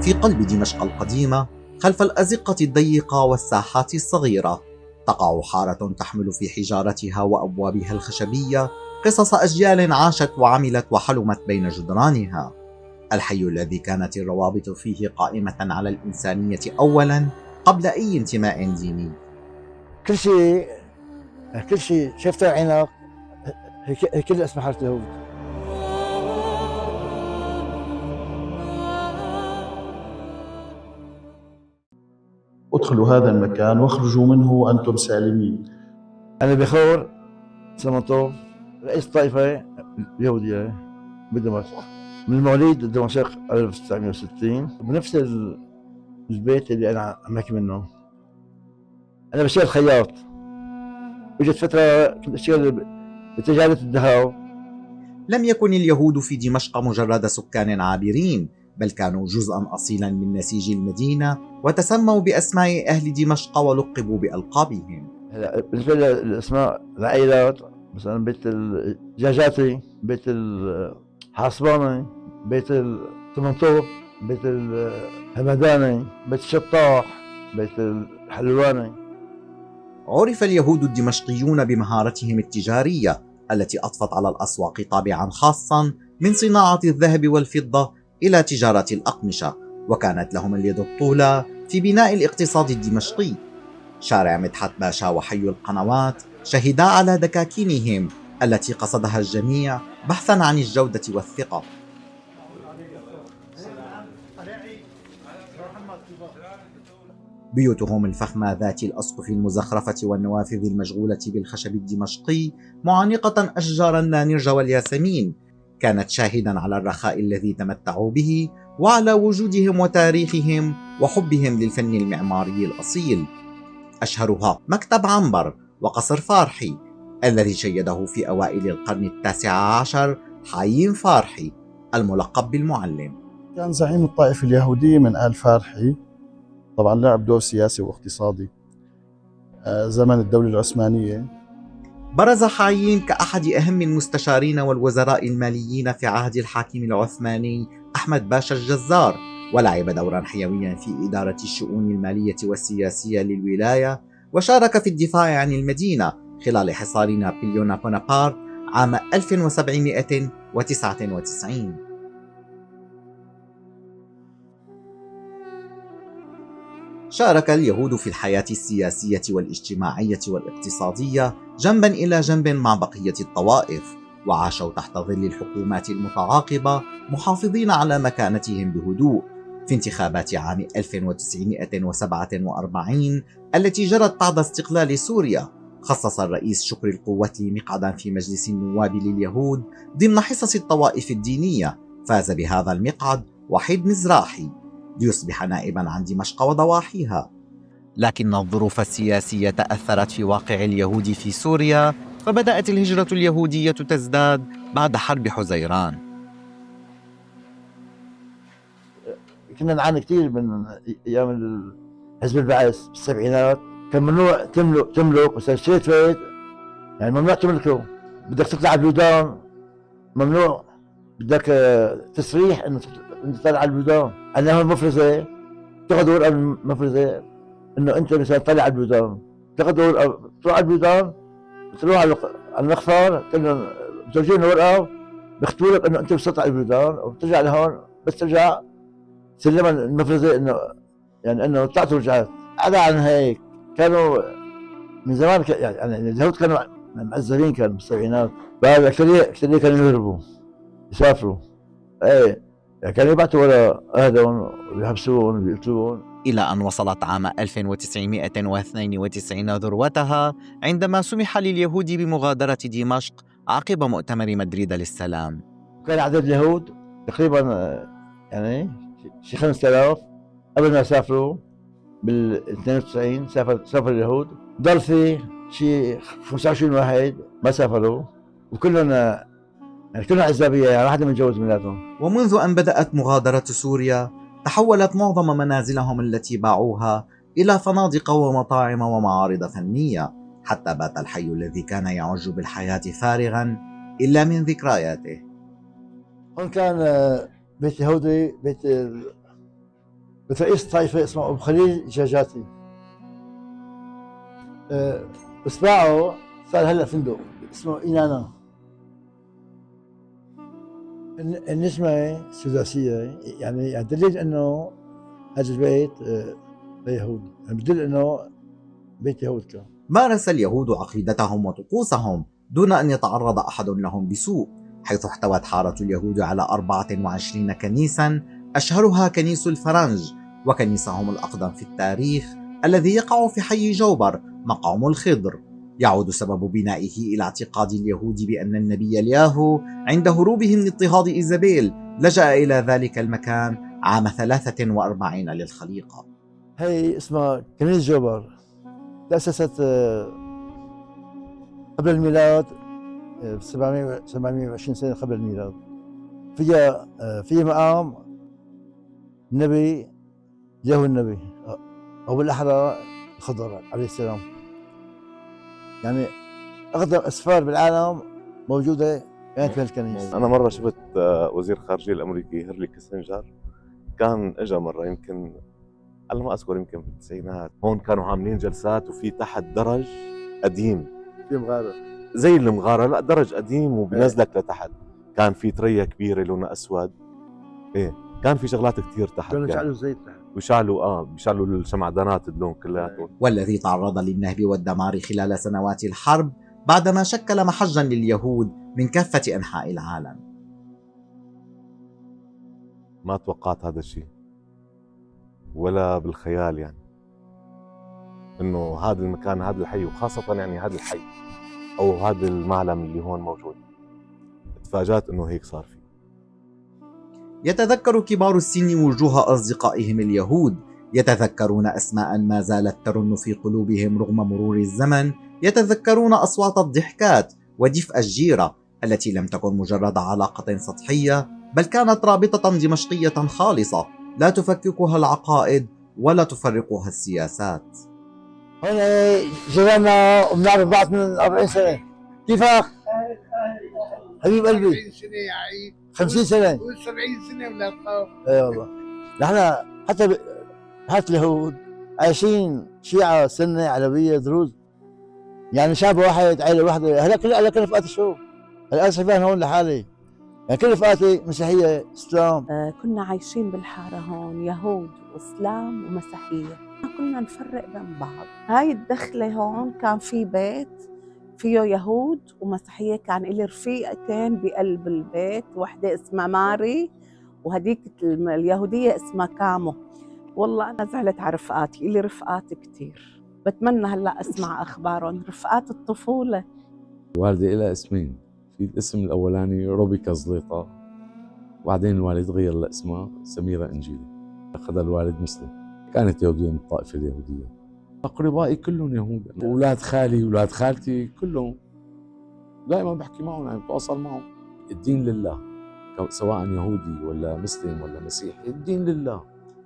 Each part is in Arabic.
في قلب دمشق القديمة، خلف الأزقة الضيقة والساحات الصغيرة، تقع حارة تحمل في حجارتها وأبوابها الخشبية قصص أجيال عاشت وعملت وحلمت بين جدرانها. الحي الذي كانت الروابط فيه قائمة على الإنسانية أولاً قبل أي انتماء ديني. كل شيء شفته عينك، هي كل اسم حارة اليهود. ادخلوا هذا المكان واخرجوا منه وأنتم سالمين. أنا بخور سلمطوف، رئيس طائفة اليهودية بدمشق، من مواليد دمشق 1960، بنفس البيت اللي أنا عم أحكي منه. أنا بشتغل خياط، اجت فترة كنت أشتغل بتجارة الذهب. لم يكن اليهود في دمشق مجرد سكان عابرين، بل كانوا جزءاً أصيلاً من نسيج المدينة، وتسموا بأسماء أهل دمشق ولقبوا بألقابهم. بالنسبة للأسماء العائلات، مثلا بيت الجاجاتي، بيت الحاسباني، بيت السمنطوف، بيت الهمداني، بيت الشطاح، بيت الحلواني. عرف اليهود الدمشقيون بمهارتهم التجارية التي أضفت على الأسواق طابعاً خاصاً من صناعة الذهب والفضة إلى تجارة الأقمشة، وكانت لهم اليد الطولى في بناء الاقتصاد الدمشقي. شارع مدحت باشا وحي القنوات شهدا على دكاكينهم التي قصدها الجميع بحثاً عن الجودة والثقة. بيوتهم الفخمة ذات الأسقف المزخرفة والنوافذ المشغولة بالخشب الدمشقي معانقة أشجار النانرج والياسمين كانت شاهدا على الرخاء الذي تمتعوا به، وعلى وجودهم وتاريخهم وحبهم للفن المعماري الأصيل. أشهرها مكتب عنبر وقصر فارحي الذي شيده في أوائل القرن التاسع عشر حي فارحي الملقب بالمعلم. كان زعيم الطائفة اليهودية من آل فارحي، طبعا لعب دور سياسي واقتصادي زمن الدولة العثمانية. برز حايين كأحد أهم المستشارين والوزراء الماليين في عهد الحاكم العثماني أحمد باشا الجزار، ولعب دورا حيويا في إدارة الشؤون المالية والسياسية للولاية، وشارك في الدفاع عن المدينة خلال حصار نابليون بونابرت عام 1799. شارك اليهود في الحياة السياسية والاجتماعية والاقتصادية جنبا إلى جنب مع بقية الطوائف، وعاشوا تحت ظل الحكومات المتعاقبة محافظين على مكانتهم بهدوء. في انتخابات عام 1947 التي جرت بعد استقلال سوريا، خصص الرئيس شكري القوتلي مقعدا في مجلس النواب لليهود ضمن حصص الطوائف الدينية. فاز بهذا المقعد وحيد مزراحي ليصبح نائبا عن دمشق وضواحيها. لكن الظروف السياسية أثرت في واقع اليهود في سوريا، فبدأت الهجرة اليهودية تزداد بعد حرب حزيران. كنا نعاني كثير من ايام حزب البعث بالسبعينات. كان ممنوع تملك مثلا اشتريت بيت، يعني ممنوع تملكه، بدك تطلع البلدان ممنوع، بدك تصريح انه تطلع على البلدان. انا هون مفرزه، تاخذ ورقه من المفرزه انه انت مثلا طلع على البلدان، تاخذ ورقه تروح على البلدان، تروح على المخفر تقول لهم بتورجينا ورقه بيختبروا لك انه انت وصلت على البلدان، وبترجع لهون بس ترجع سلمها المفرزه انه يعني انه طلعت ورجعت. عدا عن هيك كانوا من زمان يعني اليهود كانوا معزلين، كانوا بالسبعينات. بعد اكثريه كانوا يهربوا يسافروا، ايه يعني كانوا يبعثوا ورا اهلهم ويحبسوهم ويقتلوهم. إلى أن وصلت عام 1992 ذروتها عندما سمح لليهود بمغادرة دمشق عقب مؤتمر مدريد للسلام. كان عدد اليهود تقريبا يعني شي 5000 قبل ما يسافروا. بال 92 سافر اليهود، ضل في شي 25 واحد ما سافروا، وكلهم يعني كلهم عزابية، يعني واحد متجوز مناتهم. ومنذ أن بدأت مغادرة سوريا تحولت معظم منازلهم التي باعوها إلى فنادق ومطاعم ومعارض فنية، حتى بات الحي الذي كان يعج بالحياة فارغا إلا من ذكرياته. هون كان بيت يهودي، بيت بس رئيس طائفة اسمه أبو خليل جاجاتي. إصبعه صار هلا فندق اسمه إينانا. النجمة سداسية، يعني دليل إنه هذا البيت ليهود، يعني بدل إنه بيت يهود كان. مارس اليهود عقيدتهم وطقوسهم دون أن يتعرض أحد لهم بسوء، حيث احتوت حارة اليهود على 24 كنيسا، أشهرها كنيس الفرنج، وكنيسهم الأقدم في التاريخ الذي يقع في حي جوبر مقام الخضر. يعود سبب بنائه إلى اعتقاد اليهود بأن النبي الياهو عند هروبه من اضطهاد إيزابيل لجأ إلى ذلك المكان عام 43 للخليقة. هي اسمها كنيسة جوبر، تأسست قبل الميلاد ب 720 سنة قبل الميلاد. فيها مقام النبي الياهو النبي، أو بالأحرى الخضر عليه السلام. يعني أقدم أسفار بالعالم موجودة كانت في هالكنيسة. أنا مرة شفت وزير الخارجية الأمريكي هنري كيسنجر، كان إجا مرة يمكن على ما أذكر يمكن في التسعينات، هون كانوا عاملين جلسات وفي تحت درج قديم، في مغارة زي المغارة، لا درج قديم وبنزلك لتحت، كان في تريا كبيرة لونها أسود، إيه كان في شغلات كتير تحت، كانوا يشعلوا زيت تحت بيشعلوا الشمعدانات اللون كلياتهم. والذي تعرض للنهب والدمار خلال سنوات الحرب بعدما شكل محجا لليهود من كافة أنحاء العالم. ما توقعت هذا الشيء ولا بالخيال، يعني إنه هذا المكان، هذا الحي، وخاصة يعني هذا الحي أو هذا المعلم اللي هون موجود، تفاجأت إنه هيك صار فيه. يتذكر كبار السن وجوه أصدقائهم اليهود، يتذكرون أسماء ما زالت ترن في قلوبهم رغم مرور الزمن، يتذكرون أصوات الضحكات ودفء الجيرة التي لم تكن مجرد علاقة سطحية، بل كانت رابطة دمشقية خالصة لا تفككها العقائد ولا تفرقها السياسات. هون جيراننا وبنعرف بعض من 40 سنة. كيفك؟ حبيب قلبي 40 سنة يا عيد، 50 سنة و70 سنة ولا تخاف. اي والله. نحن حتى بحارة اليهود عايشين شيعة سنة علوية دروز، يعني شعب واحد عائلة واحدة. هلا كل رفقاتي شو؟ هلا أنا شايفين هون لحالي، يعني كل رفقاتي مسيحية إسلام. كنا عايشين بالحارة هون يهود وإسلام ومسيحية، ما كنا نفرق بين بعض. هاي الدخلة هون كان في بيت فيه يهود ومسيحية، كان إلي رفيقتين بقلب البيت، واحدة اسمها ماري وهديك اليهودية اسمها كامو. والله أنا زعلت على رفقاتي، إلي رفقات كتير، بتمنى هلأ أسمع أخبارهم، رفقات الطفولة. والدي إلها اسمين، في الاسم الأولاني روبيكا زليطة، وبعدين الوالد غير لاسمها سميرة إنجيلي، أخذها الوالد مسلم. كانت يهودية من الطائفة اليهودية. أقربائي كلهم يهود، أولاد خالي أولاد خالتي كلهم دائما بحكي معهم، يعني بتواصل معهم. الدين لله، سواء يهودي ولا مسلم ولا مسيحي، الدين لله.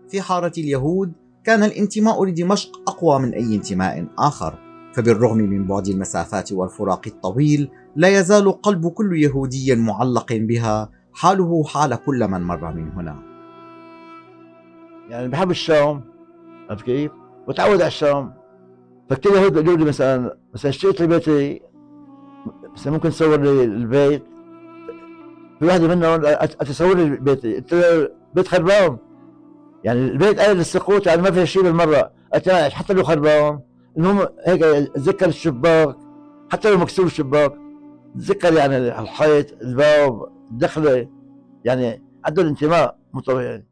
في حارة اليهود كان الانتماء لدمشق أقوى من أي انتماء آخر، فبالرغم من بعد المسافات والفراق الطويل لا يزال قلب كل يهودي معلق بها، حاله حال كل من مر من هنا. يعني بحب الشام، عرفت كيف؟ وتعود على الشام. فكتير يهود بيقولوا لي مثلا اشتريت لي بيتي، مثلا ممكن تصور لي البيت. في واحدة منهم تصور لي بيتي، قلت له بيت خربان، يعني البيت قايل للسقوط، يعني ما في شيء بالمرة. قلت له حتى لو خربان، المهم هيك اتذكر الشباك، حتى لو مكسور الشباك اتذكر يعني الحيط، الباب، الدخلة، يعني عنده الانتماء مو طبيعي.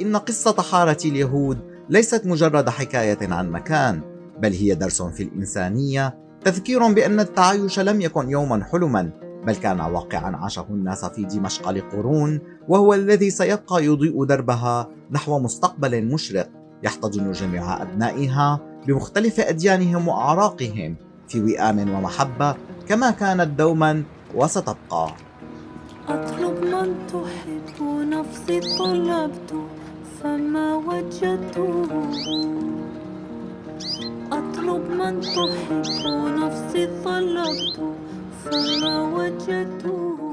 إن قصة حارة اليهود ليست مجرد حكاية عن مكان، بل هي درس في الإنسانية، تذكير بأن التعايش لم يكن يوما حلما، بل كان واقعا عاشه الناس في دمشق لقرون، وهو الذي سيبقى يضيء دربها نحو مستقبل مشرق يحتضن جميع أبنائها بمختلف أديانهم وأعراقهم في وئام ومحبة كما كانت دوما وستبقى. أطلب من تحب نفسي طلبته فما وجدته، أطلب من تحب نفسي طلبته فما وجدته.